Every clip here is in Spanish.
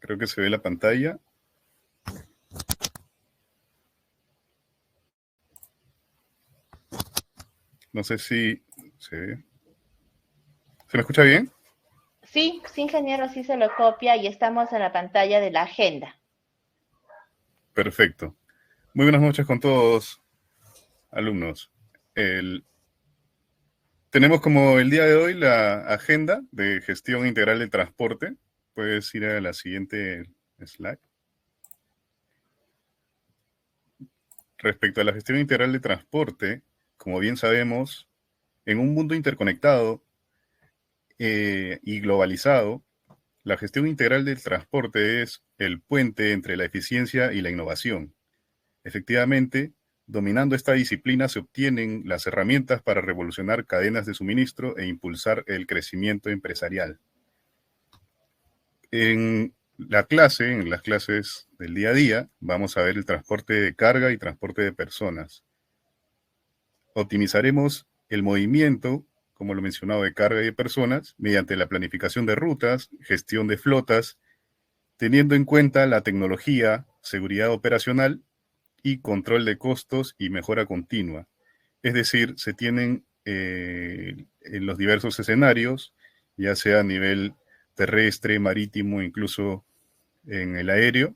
Creo que se ve la pantalla. No sé si se ve. ¿Se me escucha bien? Sí, ingeniero, sí se lo copia y estamos en la pantalla de la agenda. Perfecto. Muy buenas noches con todos, alumnos. Tenemos como el día de hoy la agenda de gestión integral del transporte. Puedes ir a la siguiente slide. Respecto a la gestión integral de transporte, como bien sabemos, en un mundo interconectado y globalizado, la gestión integral del transporte es el puente entre la eficiencia y la innovación. Efectivamente, dominando esta disciplina se obtienen las herramientas para revolucionar cadenas de suministro e impulsar el crecimiento empresarial. En las clases del día a día, vamos a ver el transporte de carga y transporte de personas. Optimizaremos el movimiento, como lo mencionado, de carga y de personas, mediante la planificación de rutas, gestión de flotas, teniendo en cuenta la tecnología, seguridad operacional y control de costos y mejora continua. Es decir, se tienen en los diversos escenarios, ya sea a nivel terrestre, marítimo, incluso en el aéreo,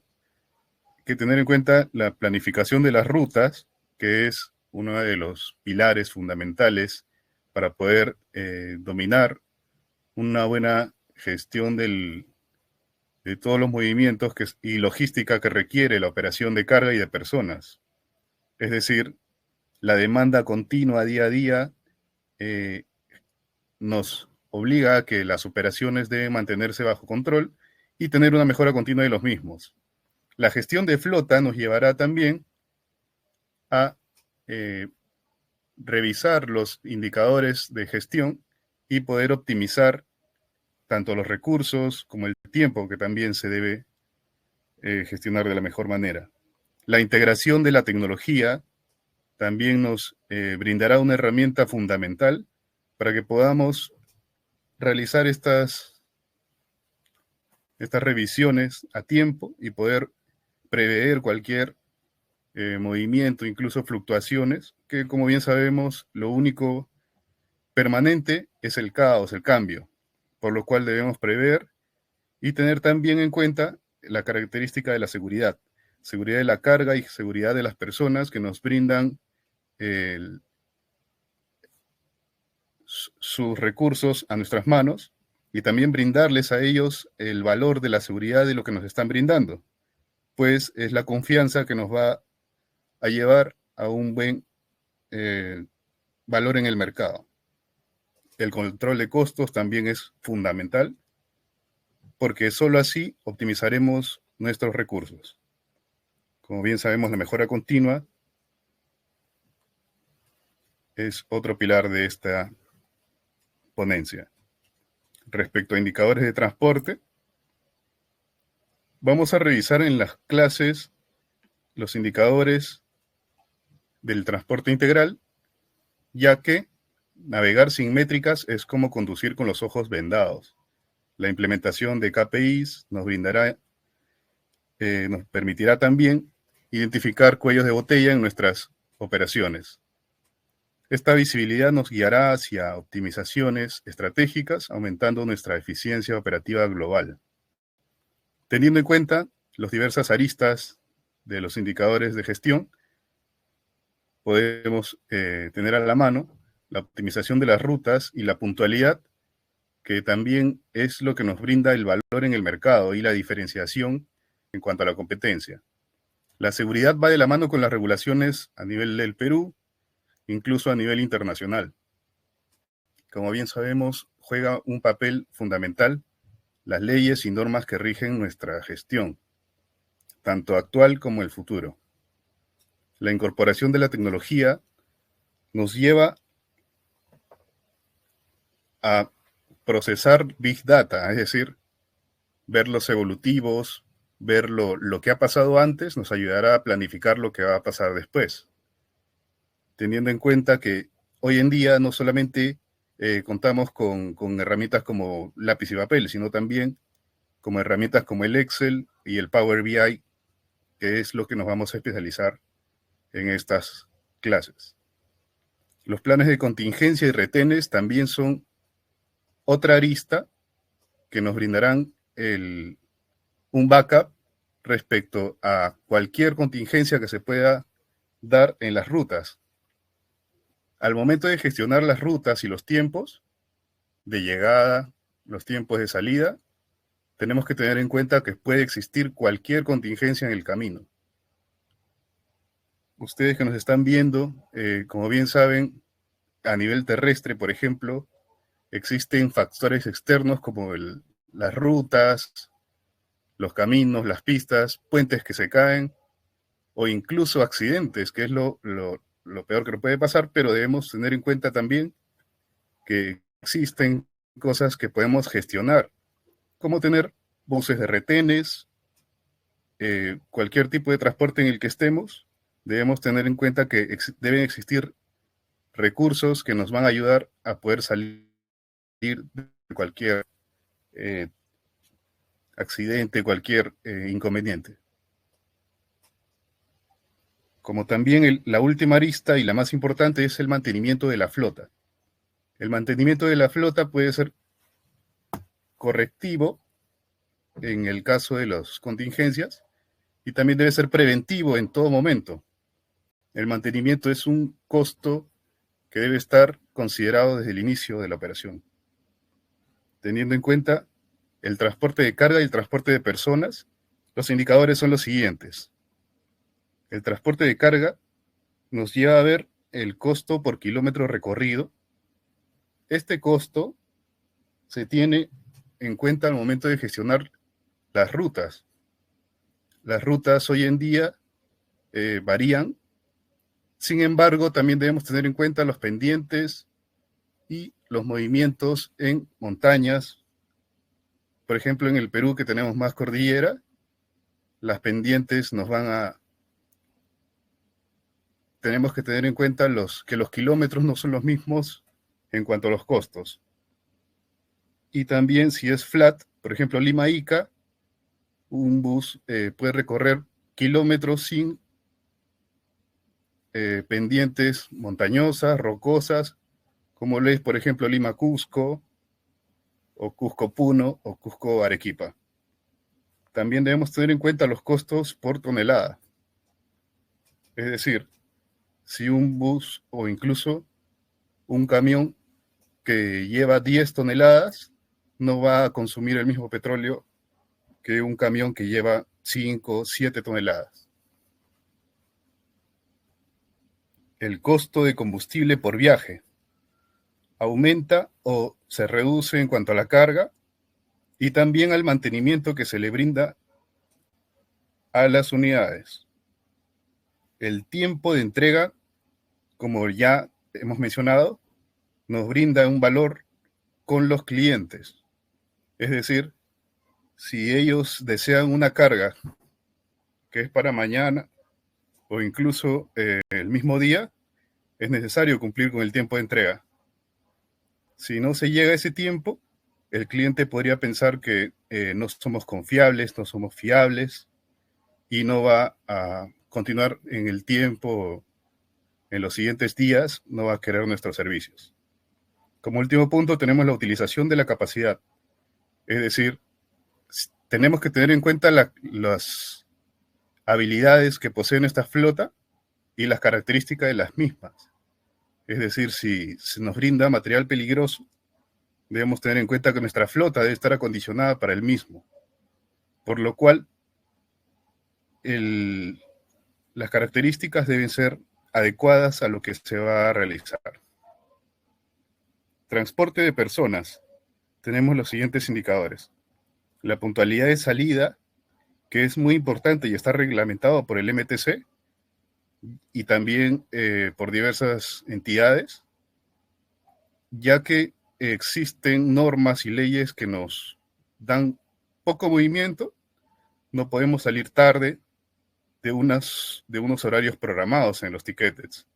que tener en cuenta la planificación de las rutas, que es uno de los pilares fundamentales para poder dominar una buena gestión de todos los movimientos y logística que requiere la operación de carga y de personas. Es decir, la demanda continua día a día eh, nos obliga a que las operaciones deben mantenerse bajo control y tener una mejora continua de los mismos. La gestión de flota nos llevará también a eh, revisar los indicadores de gestión y poder optimizar tanto los recursos como el tiempo que también se debe gestionar de la mejor manera. La integración de la tecnología también nos brindará una herramienta fundamental para que podamos realizar estas revisiones a tiempo y poder prever cualquier movimiento, incluso fluctuaciones, que como bien sabemos, lo único permanente es el caos, el cambio, por lo cual debemos prever y tener también en cuenta la característica de la seguridad de la carga y seguridad de las personas que nos brindan sus recursos a nuestras manos y también brindarles a ellos el valor de la seguridad de lo que nos están brindando, pues es la confianza que nos va a llevar a un buen valor en el mercado. El control de costos también es fundamental, porque solo así optimizaremos nuestros recursos. Como bien sabemos, la mejora continua es otro pilar de esta ponencia. Respecto a indicadores de transporte, vamos a revisar en las clases los indicadores del transporte integral, ya que navegar sin métricas es como conducir con los ojos vendados. La implementación de KPIs nos permitirá también identificar cuellos de botella en nuestras operaciones. Esta visibilidad nos guiará hacia optimizaciones estratégicas, aumentando nuestra eficiencia operativa global. Teniendo en cuenta las diversas aristas de los indicadores de gestión, podemos tener a la mano la optimización de las rutas y la puntualidad, que también es lo que nos brinda el valor en el mercado y la diferenciación en cuanto a la competencia. La seguridad va de la mano con las regulaciones a nivel del Perú, incluso a nivel internacional. Como bien sabemos, juega un papel fundamental las leyes y normas que rigen nuestra gestión, tanto actual como el futuro. La incorporación de la tecnología nos lleva a procesar Big Data, es decir, ver los evolutivos, ver lo que ha pasado antes, nos ayudará a planificar lo que va a pasar después. Teniendo en cuenta que hoy en día no solamente contamos con herramientas como lápiz y papel, sino también como herramientas como el Excel y el Power BI, que es lo que nos vamos a especializar en estas clases. Los planes de contingencia y retenes también son otra arista que nos brindarán un backup respecto a cualquier contingencia que se pueda dar en las rutas. Al momento de gestionar las rutas y los tiempos de llegada, los tiempos de salida, tenemos que tener en cuenta que puede existir cualquier contingencia en el camino. Ustedes que nos están viendo, como bien saben, a nivel terrestre, por ejemplo, existen factores externos como las rutas, los caminos, las pistas, puentes que se caen o incluso accidentes, que es lo peor que nos puede pasar, pero debemos tener en cuenta también que existen cosas que podemos gestionar, como tener buses de retenes, cualquier tipo de transporte en el que estemos, debemos tener en cuenta que deben existir recursos que nos van a ayudar a poder salir de cualquier accidente, cualquier inconveniente. Como también la última arista y la más importante es el mantenimiento de la flota. El mantenimiento de la flota puede ser correctivo en el caso de las contingencias y también debe ser preventivo en todo momento. El mantenimiento es un costo que debe estar considerado desde el inicio de la operación, teniendo en cuenta el transporte de carga y el transporte de personas. Los indicadores son los siguientes. El transporte de carga nos lleva a ver el costo por kilómetro recorrido. Este costo se tiene en cuenta al momento de gestionar las rutas. Las rutas hoy en día varían. Sin embargo, también debemos tener en cuenta los pendientes y los movimientos en montañas. Por ejemplo, en el Perú, que tenemos más cordillera, las pendientes tenemos que tener en cuenta que los kilómetros no son los mismos en cuanto a los costos. Y también si es flat, por ejemplo, Lima-Ica, un bus puede recorrer kilómetros sin pendientes montañosas, rocosas, como lo es, por ejemplo, Lima-Cusco, o Cusco-Puno, o Cusco-Arequipa. También debemos tener en cuenta los costos por tonelada. Es decir, si un bus o incluso un camión que lleva 10 toneladas no va a consumir el mismo petróleo que un camión que lleva 5 o 7 toneladas. El costo de combustible por viaje aumenta o se reduce en cuanto a la carga y también al mantenimiento que se le brinda a las unidades. El tiempo de entrega, como ya hemos mencionado, nos brinda un valor con los clientes. Es decir, si ellos desean una carga que es para mañana o incluso el mismo día, es necesario cumplir con el tiempo de entrega. Si no se llega a ese tiempo, el cliente podría pensar que no somos confiables, no somos fiables y no va a continuar en el tiempo, en los siguientes días, no va a querer nuestros servicios. Como último punto, tenemos la utilización de la capacidad. Es decir, tenemos que tener en cuenta las habilidades que posee esta flota y las características de las mismas. Es decir, si se nos brinda material peligroso, debemos tener en cuenta que nuestra flota debe estar acondicionada para el mismo, por lo cual las características deben ser adecuadas a lo que se va a realizar. Transporte de personas. Tenemos los siguientes indicadores. La puntualidad de salida, que es muy importante y está reglamentado por el MTC y también por diversas entidades, ya que existen normas y leyes que nos dan poco movimiento, no podemos salir tarde de unos horarios programados en los tickets.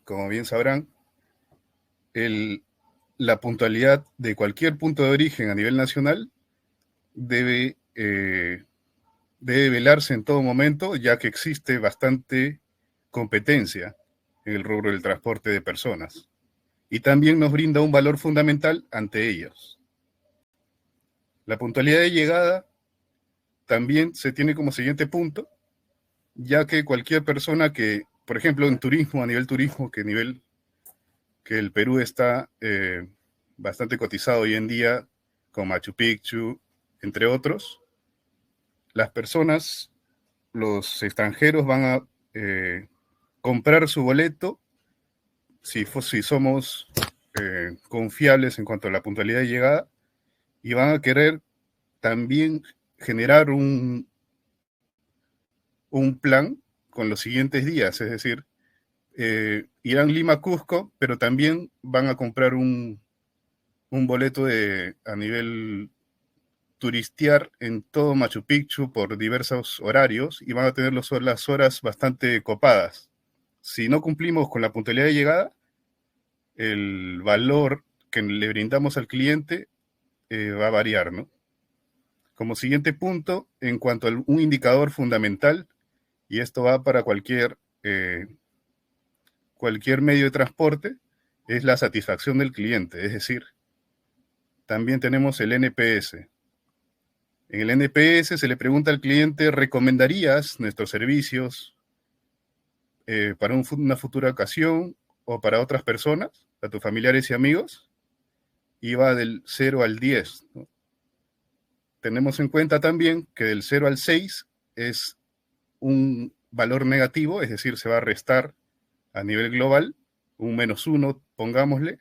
Como bien sabrán, el la puntualidad de cualquier punto de origen a nivel nacional debe velarse en todo momento, ya que existe bastante competencia en el rubro del transporte de personas. Y también nos brinda un valor fundamental ante ellos. La puntualidad de llegada también se tiene como siguiente punto, ya que cualquier persona que, por ejemplo, en turismo, a nivel turismo, que el Perú está bastante cotizado hoy en día, con Machu Picchu, entre otros, las personas, los extranjeros van a comprar su boleto si somos confiables en cuanto a la puntualidad de llegada, y van a querer también generar un plan con los siguientes días, es decir, irán Lima-Cusco, pero también van a comprar un boleto a nivel turistear en todo Machu Picchu por diversos horarios y van a tener las horas bastante copadas. Si no cumplimos con la puntualidad de llegada, el valor que le brindamos al cliente va a variar, ¿no? Como siguiente punto, en cuanto a un indicador fundamental, y esto va para cualquier medio de transporte, es la satisfacción del cliente, es decir, también tenemos el NPS. En el NPS se le pregunta al cliente, ¿recomendarías nuestros servicios para una futura ocasión o para otras personas, a tus familiares y amigos? Y va del 0 al 10, ¿no? Tenemos en cuenta también que del 0 al 6 es un valor negativo, es decir, se va a restar a nivel global, un -1, pongámosle,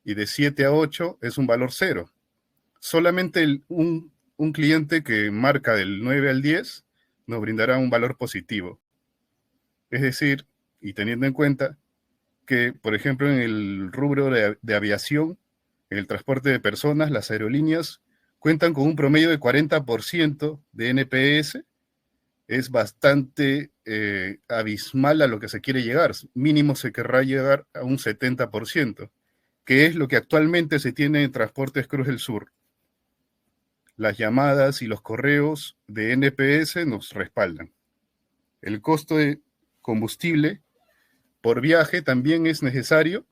y de 7 a 8 es un valor 0. Solamente un cliente que marca del 9 al 10 nos brindará un valor positivo. Es decir, y teniendo en cuenta que, por ejemplo, en el rubro de aviación, en el transporte de personas, las aerolíneas cuentan con un promedio de 40% de NPS, es bastante abismal a lo que se quiere llegar. Mínimo se querrá llegar a un 70%, que es lo que actualmente se tiene en Transportes Cruz del Sur. Las llamadas y los correos de NPS nos respaldan. El costo de combustible por viaje también es necesario,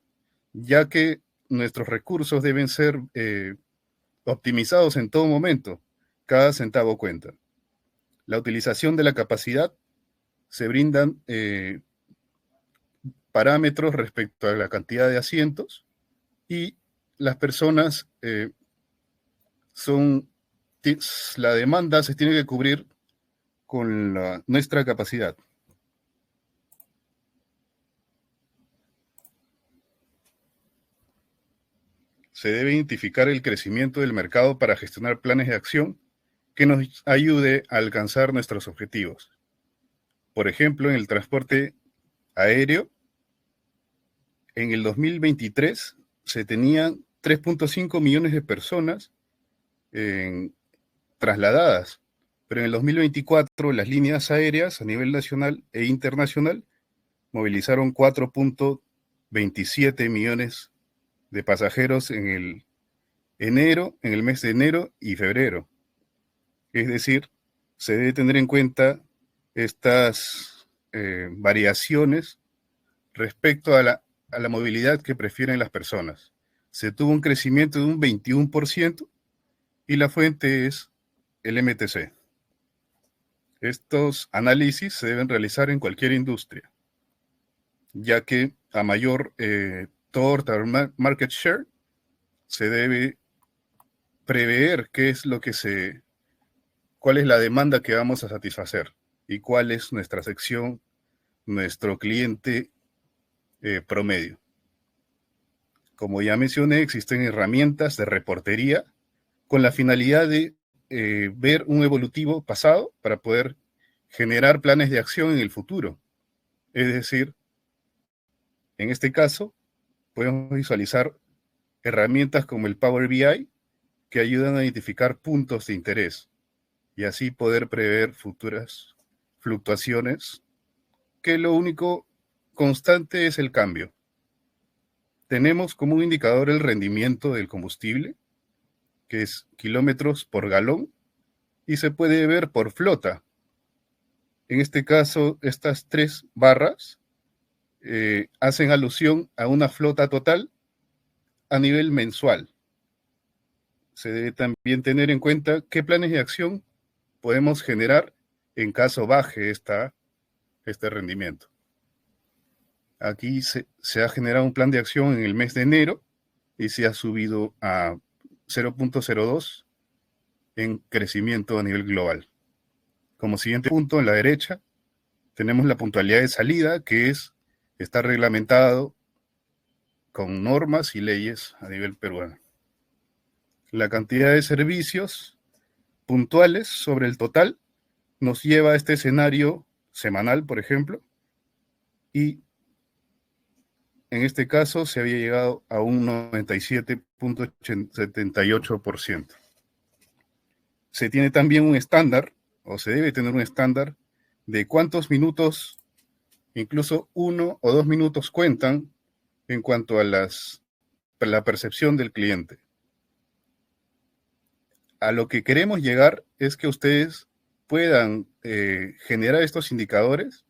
ya que nuestros recursos deben ser optimizados en todo momento. Cada centavo cuenta. La utilización de la capacidad, se brindan parámetros respecto a la cantidad de asientos y las personas la demanda se tiene que cubrir con nuestra capacidad. Se debe identificar el crecimiento del mercado para gestionar planes de acción que nos ayude a alcanzar nuestros objetivos. Por ejemplo, en el transporte aéreo, en el 2023 se tenían 3.5 millones de personas trasladadas, pero en el 2024 las líneas aéreas a nivel nacional e internacional movilizaron 4.27 millones de pasajeros en el mes de enero y febrero. Es decir, se debe tener en cuenta estas variaciones respecto a la movilidad que prefieren las personas. Se tuvo un crecimiento de un 21% y la fuente es el MTC. Estos análisis se deben realizar en cualquier industria, ya que a mayor total market share se debe prever cuál es la demanda que vamos a satisfacer y cuál es nuestra sección, nuestro cliente promedio. Como ya mencioné, existen herramientas de reportería con la finalidad de ver un evolutivo pasado para poder generar planes de acción en el futuro. Es decir, en este caso, podemos visualizar herramientas como el Power BI que ayudan a identificar puntos de interés y así poder prever futuras fluctuaciones, que lo único constante es el cambio. tenemos como un indicador el rendimiento del combustible, que es kilómetros por galón, y se puede ver por flota. En este caso, estas 3 barras hacen alusión a una flota total a nivel mensual. Se debe también tener en cuenta qué planes de acción podemos generar en caso baje este rendimiento. Aquí se ha generado un plan de acción en el mes de enero y se ha subido a 0.02 en crecimiento a nivel global. Como siguiente punto, en la derecha, tenemos la puntualidad de salida, que está reglamentado con normas y leyes a nivel peruano. La cantidad de servicios puntuales sobre el total nos lleva a este escenario semanal, por ejemplo, y en este caso se había llegado a un 97.78%. Se tiene también un estándar, o se debe tener un estándar, de cuántos minutos, incluso 1 o 2 minutos cuentan en cuanto a la percepción del cliente. A lo que queremos llegar es que ustedes puedan generar estos indicadores,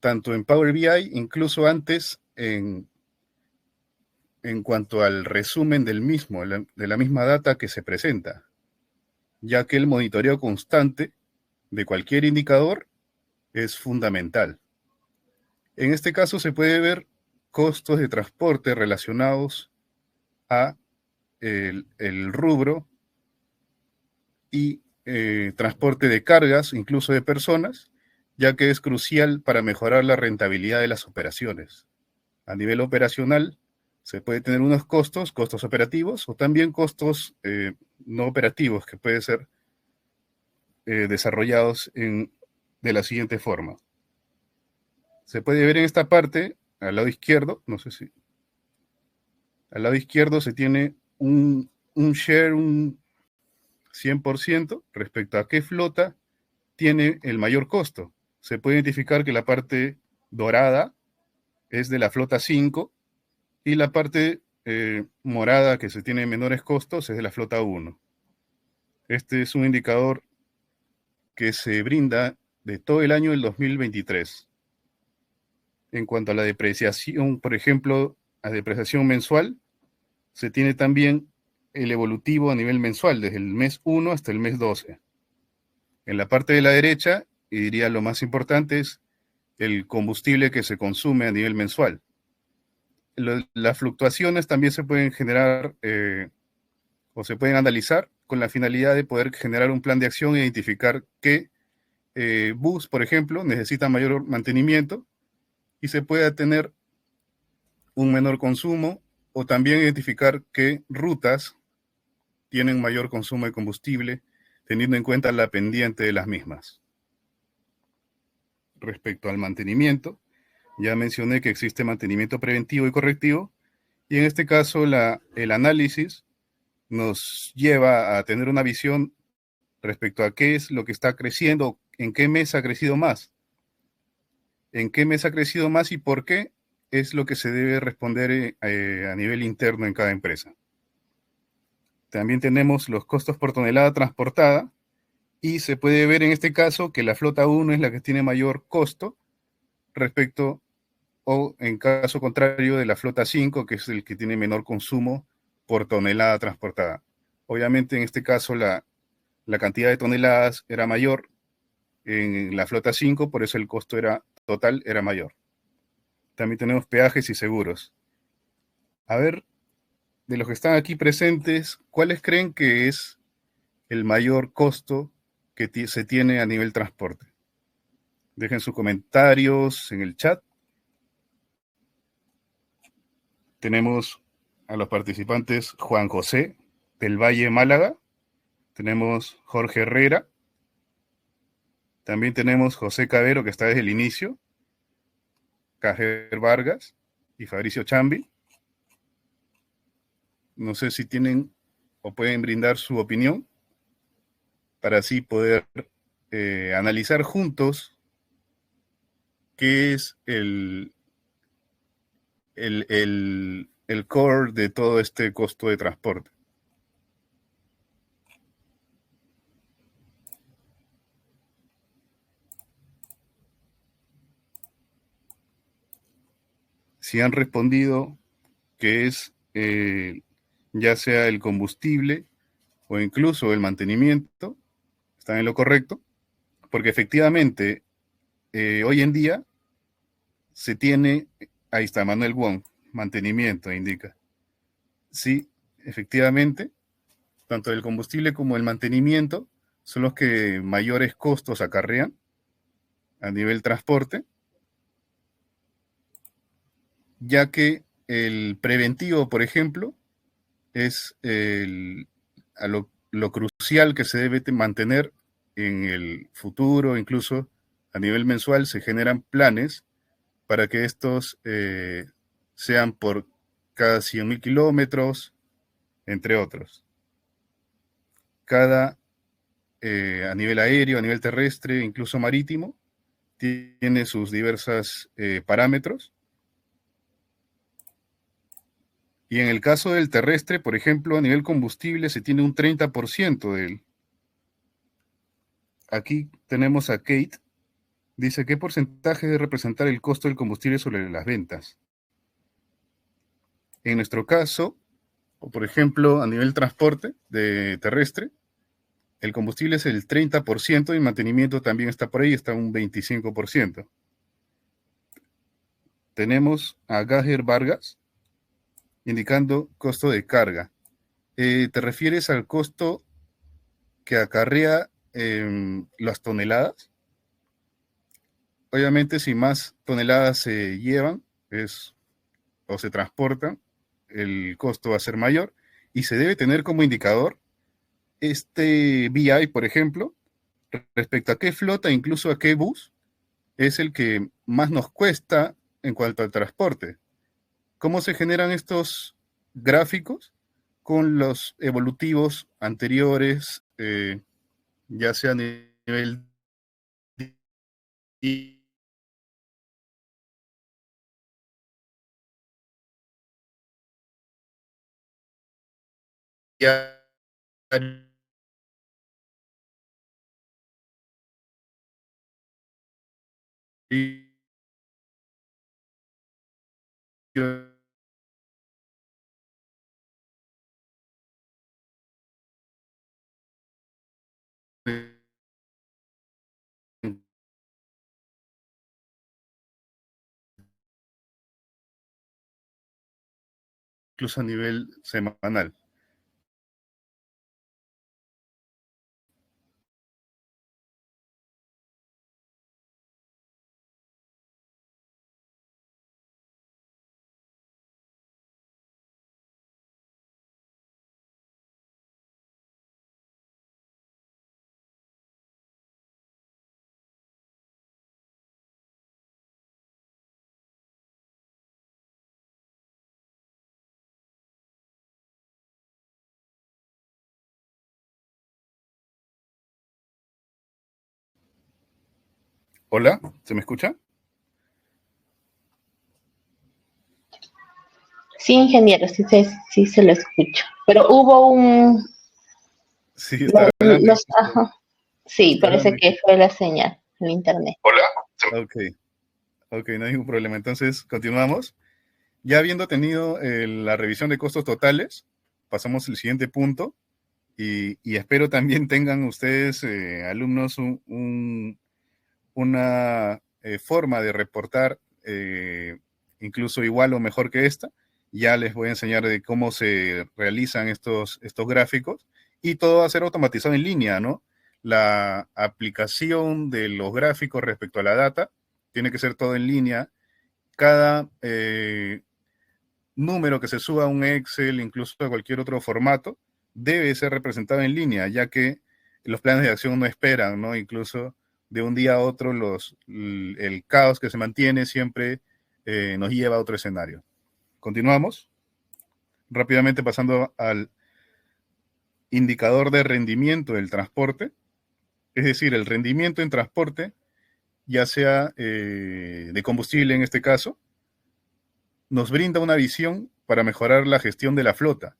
tanto en Power BI, incluso antes en cuanto al resumen del mismo, de la misma data que se presenta, ya que el monitoreo constante de cualquier indicador es fundamental. En este caso se puede ver costos de transporte relacionados a el rubro y transporte de cargas, incluso de personas, ya que es crucial para mejorar la rentabilidad de las operaciones. A nivel operacional, se puede tener unos costos operativos, o también costos no operativos que pueden ser desarrollados de la siguiente forma. Se puede ver en esta parte, al lado izquierdo, no sé si... Al lado izquierdo se tiene un share, un 100% respecto a qué flota tiene el mayor costo. Se puede identificar que la parte dorada es de la flota 5 y la parte morada, que se tiene menores costos, es de la flota 1. Este es un indicador que se brinda de todo el año del 2023. En cuanto a la depreciación, por ejemplo, a depreciación mensual, se tiene también el evolutivo a nivel mensual, desde el mes 1 hasta el mes 12. En la parte de la derecha, y diría lo más importante, es el combustible que se consume a nivel mensual. Las fluctuaciones también se pueden generar o se pueden analizar con la finalidad de poder generar un plan de acción e identificar qué bus, por ejemplo, necesita mayor mantenimiento y se pueda tener un menor consumo, o también identificar qué rutas tienen mayor consumo de combustible, teniendo en cuenta la pendiente de las mismas. Respecto al mantenimiento, ya mencioné que existe mantenimiento preventivo y correctivo, y en este caso el análisis nos lleva a tener una visión respecto a qué es lo que está creciendo, en qué mes ha crecido más, y por qué es lo que se debe responder a nivel interno en cada empresa. También tenemos los costos por tonelada transportada, y se puede ver en este caso que la flota 1 es la que tiene mayor costo respecto, o en caso contrario, de la flota 5, que es el que tiene menor consumo por tonelada transportada. Obviamente en este caso la cantidad de toneladas era mayor en la flota 5, por eso el costo total era mayor. También tenemos peajes y seguros. A ver, de los que están aquí presentes, ¿cuáles creen que es el mayor costo que se tiene a nivel transporte? Dejen sus comentarios en el chat. Tenemos a los participantes Juan José del Valle, Málaga. Tenemos Jorge Herrera. También tenemos José Cabero, que está desde el inicio. Cajer Vargas y Fabricio Chambi. No sé si tienen o pueden brindar su opinión para así poder analizar juntos qué es el el core de todo este costo de transporte. Si han respondido que es ya sea el combustible o incluso el mantenimiento, están en lo correcto, porque efectivamente hoy en día se tiene, ahí está Manuel Wong, mantenimiento indica. Sí, efectivamente, tanto el combustible como el mantenimiento son los que mayores costos acarrean a nivel transporte, ya que el preventivo, por ejemplo, es lo crucial que se debe mantener en el futuro, incluso a nivel mensual se generan planes para que estos sean por cada 100.000 kilómetros, entre otros. Cada, a nivel aéreo, a nivel terrestre, incluso marítimo, tiene sus diversos parámetros. Y en el caso del terrestre, por ejemplo, a nivel combustible se tiene un 30% de él. Aquí tenemos a Kate. Dice, ¿qué porcentaje debe representar el costo del combustible sobre las ventas? En nuestro caso, o por ejemplo, a nivel transporte de terrestre, el combustible es el 30% y el mantenimiento también está por ahí, está un 25%. Tenemos a Gajer Vargas indicando costo de carga. ¿Te refieres al costo que acarrea las toneladas? Obviamente, si más toneladas se llevan o se transportan, el costo va a ser mayor y se debe tener como indicador este BI, por ejemplo, respecto a qué flota, incluso a qué bus, es el que más nos cuesta en cuanto al transporte. ¿Cómo se generan estos gráficos? Con los evolutivos anteriores, ya sea a nivel diario, incluso a nivel semanal. Hola, ¿se me escucha? Sí, ingeniero, sí se lo escucho. Pero hubo un... Sí, está hablando. Ajá. Sí, Está parece hablando. que fue la señal, el internet. Hola. Ok, ok, no hay ningún problema. Entonces, continuamos. Ya habiendo tenido la revisión de costos totales, pasamos al siguiente punto y espero también tengan ustedes, alumnos, una forma de reportar incluso igual o mejor que esta. Ya les voy a enseñar de cómo se realizan estos gráficos y todo va a ser automatizado en línea, ¿no? La aplicación de los gráficos respecto a la data tiene que ser todo en línea. Cada número que se suba a un Excel, incluso a cualquier otro formato, debe ser representado en línea, ya que los planes de acción no esperan, ¿no? Incluso de un día a otro el caos que se mantiene siempre nos lleva a otro escenario. Continuamos. Rápidamente pasando al indicador de rendimiento del transporte, es decir, el rendimiento en transporte, ya sea de combustible en este caso, nos brinda una visión para mejorar la gestión de la flota.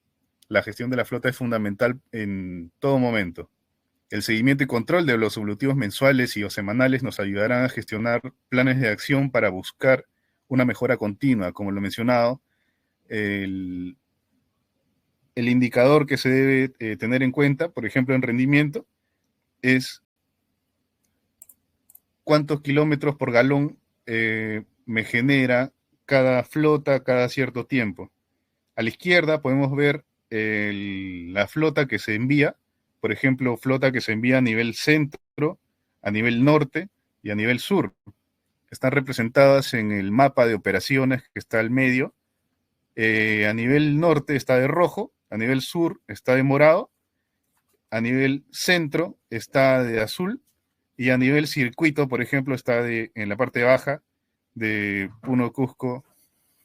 La gestión de la flota es fundamental en todo momento. El seguimiento y control de los evolutivos mensuales y o semanales nos ayudarán a gestionar planes de acción para buscar una mejora continua. Como lo he mencionado, el indicador que se debe tener en cuenta, por ejemplo, en rendimiento, es cuántos kilómetros por galón me genera cada flota cada cierto tiempo. A la izquierda podemos ver la flota que se envía, por ejemplo, flota que se envía a nivel centro, a nivel norte y a nivel sur. Están representadas en el mapa de operaciones que está al medio. A nivel norte está de rojo, a nivel sur está de morado, a nivel centro está de azul y a nivel circuito, por ejemplo, está en la parte baja de Puno, Cusco,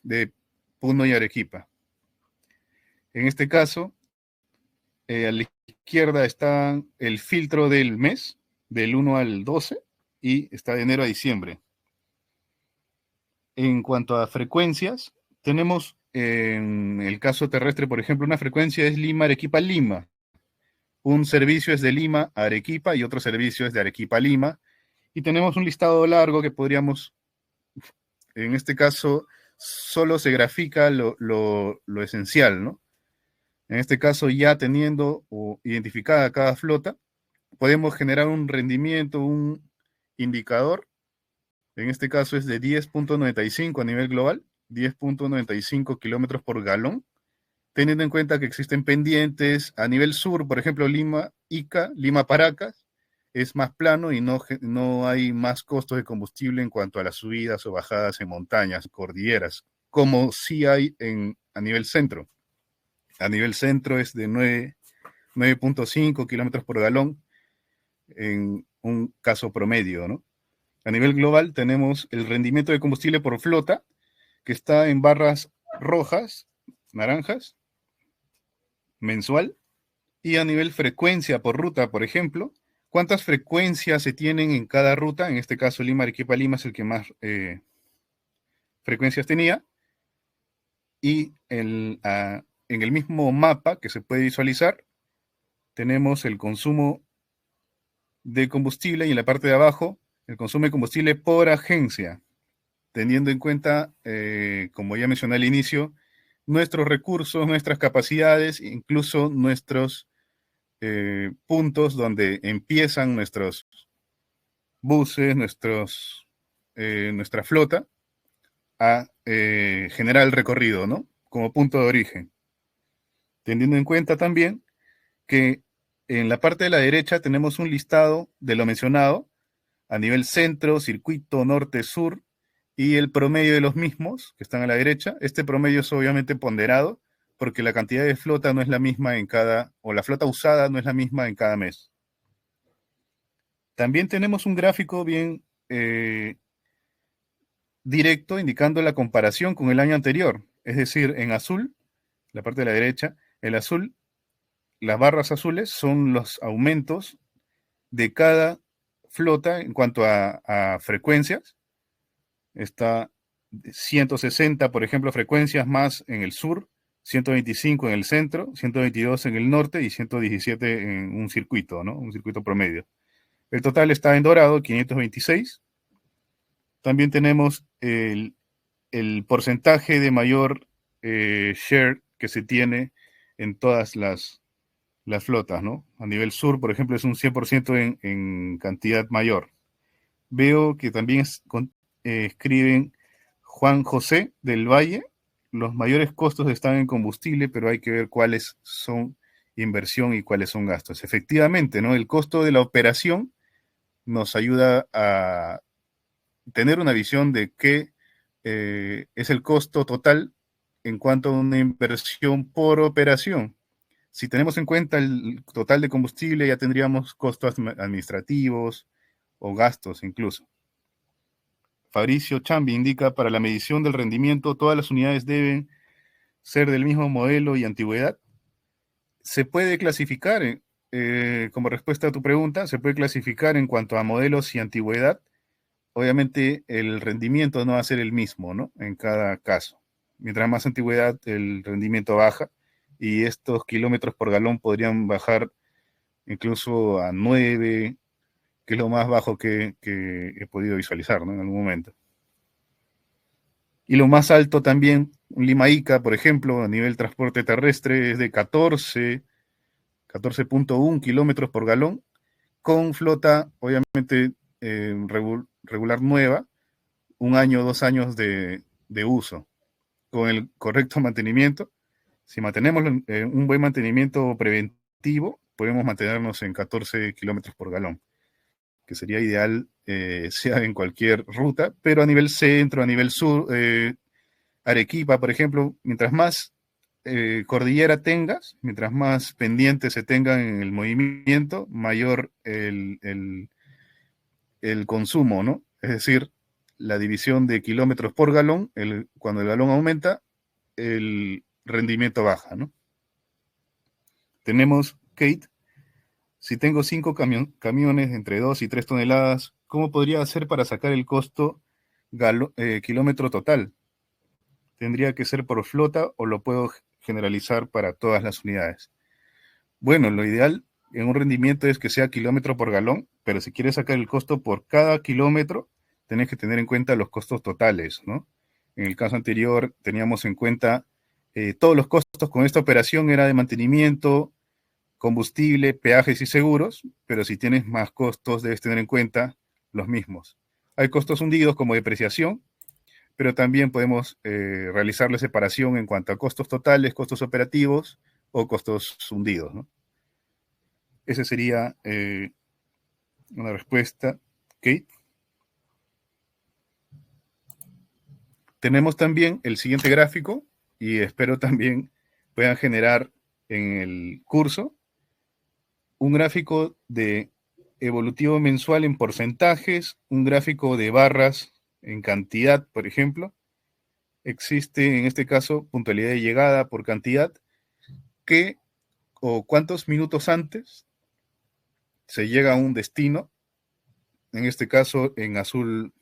de Puno y Arequipa. En este caso, a la izquierda está el filtro del mes, del 1 al 12, y está de enero a diciembre. En cuanto a frecuencias, tenemos en el caso terrestre, por ejemplo, una frecuencia es Lima, Arequipa, Lima. Un servicio es de Lima a Arequipa y otro servicio es de Arequipa a Lima. Y tenemos un listado largo que podríamos, en este caso, solo se grafica lo esencial, ¿no? En este caso, ya teniendo o identificada cada flota, podemos generar un rendimiento, un indicador. En este caso es de 10.95 a nivel global, 10.95 kilómetros por galón, teniendo en cuenta que existen pendientes a nivel sur, por ejemplo, Lima, Ica, Lima, Paracas, es más plano y no hay más costos de combustible en cuanto a las subidas o bajadas en montañas, cordilleras, como sí hay a nivel centro. A nivel centro es de 9.5 kilómetros por galón en un caso promedio, ¿no? A nivel global tenemos el rendimiento de combustible por flota, que está en barras rojas, naranjas, mensual, y a nivel frecuencia por ruta, por ejemplo, ¿cuántas frecuencias se tienen en cada ruta? En este caso, Lima, Arequipa, Lima es el que más frecuencias tenía, y en el mismo mapa que se puede visualizar, tenemos el consumo de combustible y en la parte de abajo, el consumo de combustible por agencia, teniendo en cuenta, como ya mencioné al inicio, nuestros recursos, nuestras capacidades, incluso nuestros puntos donde empiezan nuestros buses, nuestra flota, a generar el recorrido, ¿no? Como punto de origen. Teniendo en cuenta también que en la parte de la derecha tenemos un listado de lo mencionado a nivel centro, circuito, norte, sur, y el promedio de los mismos, que están a la derecha. Este promedio es obviamente ponderado, porque la cantidad de flota no es la misma o la flota usada no es la misma en cada mes. También tenemos un gráfico bien directo indicando la comparación con el año anterior. Es decir, en azul, la parte de la derecha, el azul, las barras azules son los aumentos de cada flota en cuanto a frecuencias. Está 160, por ejemplo, frecuencias más en el sur, 125 en el centro, 122 en el norte y 117 en un circuito, ¿no? Un circuito promedio. El total está en dorado, 526. También tenemos el porcentaje de mayor share que se tiene en todas las flotas, ¿no? A nivel sur, por ejemplo, es un 100% en cantidad mayor. Veo que también escriben Juan José del Valle, los mayores costos están en combustible, pero hay que ver cuáles son inversión y cuáles son gastos. Efectivamente, ¿no? El costo de la operación nos ayuda a tener una visión de qué es el costo total en cuanto a una inversión por operación. Si tenemos en cuenta el total de combustible, ya tendríamos costos administrativos o gastos incluso. Fabricio Chambi indica, para la medición del rendimiento, todas las unidades deben ser del mismo modelo y antigüedad. Se puede clasificar, como respuesta a tu pregunta, se puede clasificar en cuanto a modelos y antigüedad. Obviamente el rendimiento no va a ser el mismo, ¿no? En cada caso. mientras más antigüedad el rendimiento baja, y estos kilómetros por galón podrían bajar incluso a 9, que es lo más bajo que he podido visualizar, ¿no? En algún momento. Y lo más alto también, Lima-Ica, por ejemplo, a nivel transporte terrestre es de 14.1 kilómetros por galón, con flota, obviamente, regular nueva, 1 año, 2 años de uso, con el correcto mantenimiento. Si mantenemos un buen mantenimiento preventivo, podemos mantenernos en 14 kilómetros por galón, que sería ideal, sea en cualquier ruta, pero a nivel centro, a nivel sur, Arequipa, por ejemplo, mientras más cordillera tengas, mientras más pendientes se tengan en el movimiento, mayor el consumo, ¿no? Es decir, la división de kilómetros por galón, cuando el galón aumenta, el rendimiento baja, ¿no? Tenemos, Kate, si tengo 5 camiones entre 2 y 3 toneladas, ¿cómo podría hacer para sacar el costo kilómetro total? ¿Tendría que ser por flota o lo puedo generalizar para todas las unidades? Bueno, lo ideal en un rendimiento es que sea kilómetro por galón, pero si quieres sacar el costo por cada kilómetro, tenés que tener en cuenta los costos totales, ¿no? En el caso anterior teníamos en cuenta todos los costos con esta operación era de mantenimiento, combustible, peajes y seguros, pero si tienes más costos debes tener en cuenta los mismos. Hay costos hundidos como depreciación, pero también podemos realizar la separación en cuanto a costos totales, costos operativos o costos hundidos, ¿no? Esa sería una respuesta. Kate. Tenemos también el siguiente gráfico y espero también puedan generar en el curso un gráfico de evolutivo mensual en porcentajes, un gráfico de barras en cantidad, por ejemplo. Existe en este caso puntualidad de llegada por cantidad, que o cuántos minutos antes se llega a un destino, en este caso en azul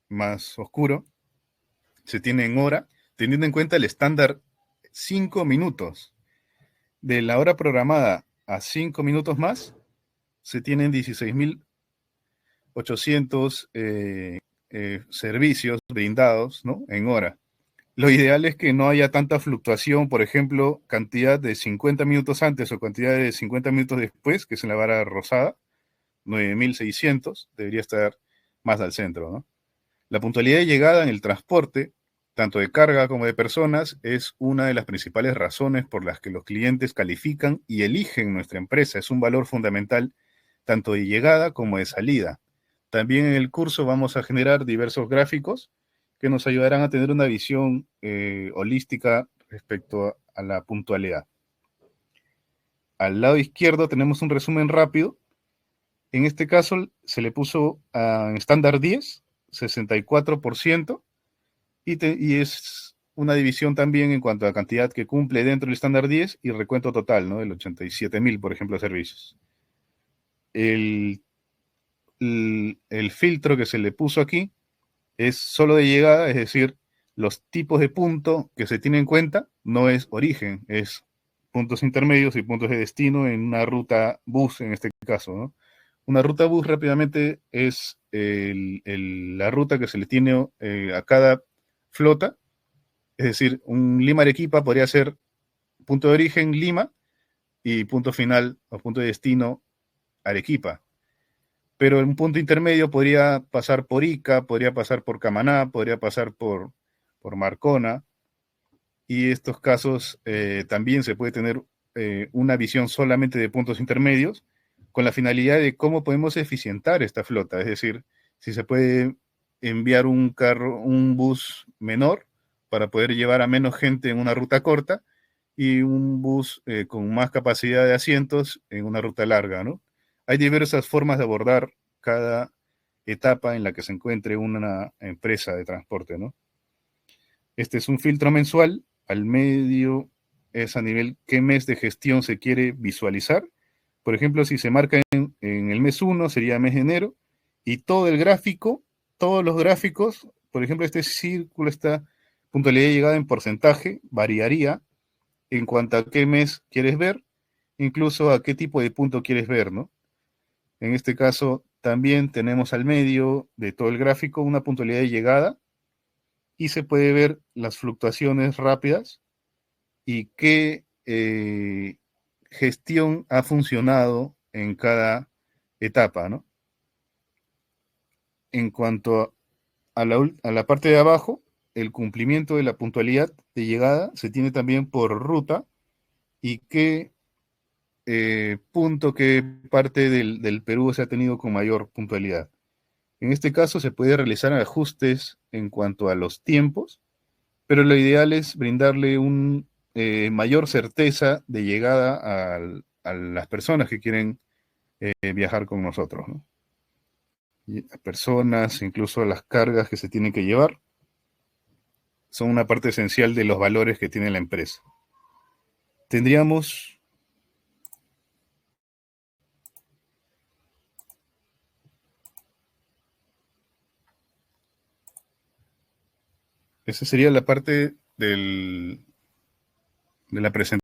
más oscuro, se tiene en hora, teniendo en cuenta el estándar 5 minutos. De la hora programada a 5 minutos más, se tienen 16.800 servicios brindados, ¿no? En hora. Lo ideal es que no haya tanta fluctuación, por ejemplo, cantidad de 50 minutos antes o cantidad de 50 minutos después, que es en la vara rosada, 9.600, debería estar más al centro, ¿no? La puntualidad de llegada en el transporte, tanto de carga como de personas, es una de las principales razones por las que los clientes califican y eligen nuestra empresa. Es un valor fundamental tanto de llegada como de salida. También en el curso vamos a generar diversos gráficos que nos ayudarán a tener una visión holística respecto a la puntualidad. Al lado izquierdo tenemos un resumen rápido. En este caso se le puso en estándar 10, 64%, y es una división también en cuanto a cantidad que cumple dentro del estándar 10 y recuento total, ¿no? Del 87.000, por ejemplo, servicios. El filtro que se le puso aquí es solo de llegada, es decir, los tipos de punto que se tienen en cuenta no es origen, es puntos intermedios y puntos de destino en una ruta bus en este caso, ¿no? Una ruta bus rápidamente es la ruta que se le tiene a cada flota, es decir, un Lima-Arequipa podría ser punto de origen Lima y punto final o punto de destino Arequipa. Pero un punto intermedio podría pasar por Ica, podría pasar por Camaná, podría pasar por Marcona, y estos casos también se puede tener una visión solamente de puntos intermedios con la finalidad de cómo podemos eficientar esta flota, es decir, si se puede enviar un bus menor para poder llevar a menos gente en una ruta corta y un bus con más capacidad de asientos en una ruta larga, ¿no? Hay diversas formas de abordar cada etapa en la que se encuentre una empresa de transporte, ¿no? Este es un filtro mensual, al medio es a nivel qué mes de gestión se quiere visualizar. Por ejemplo, si se marca en el mes 1, sería mes de enero, y todo el gráfico, todos los gráficos, por ejemplo, este círculo está puntualidad de llegada en porcentaje variaría en cuanto a qué mes quieres ver, incluso a qué tipo de punto quieres ver, ¿no? En este caso, también tenemos al medio de todo el gráfico una puntualidad de llegada y se puede ver las fluctuaciones rápidas y qué gestión ha funcionado en cada etapa, ¿no? En cuanto a la parte de abajo, el cumplimiento de la puntualidad de llegada se tiene también por ruta y qué punto, qué parte del Perú se ha tenido con mayor puntualidad. En este caso se puede realizar ajustes en cuanto a los tiempos, pero lo ideal es brindarle un mayor certeza de llegada a las personas que quieren viajar con nosotros, ¿no? Y a personas, incluso las cargas que se tienen que llevar, son una parte esencial de los valores que tiene la empresa. Tendríamos, esa sería la parte de la presentación.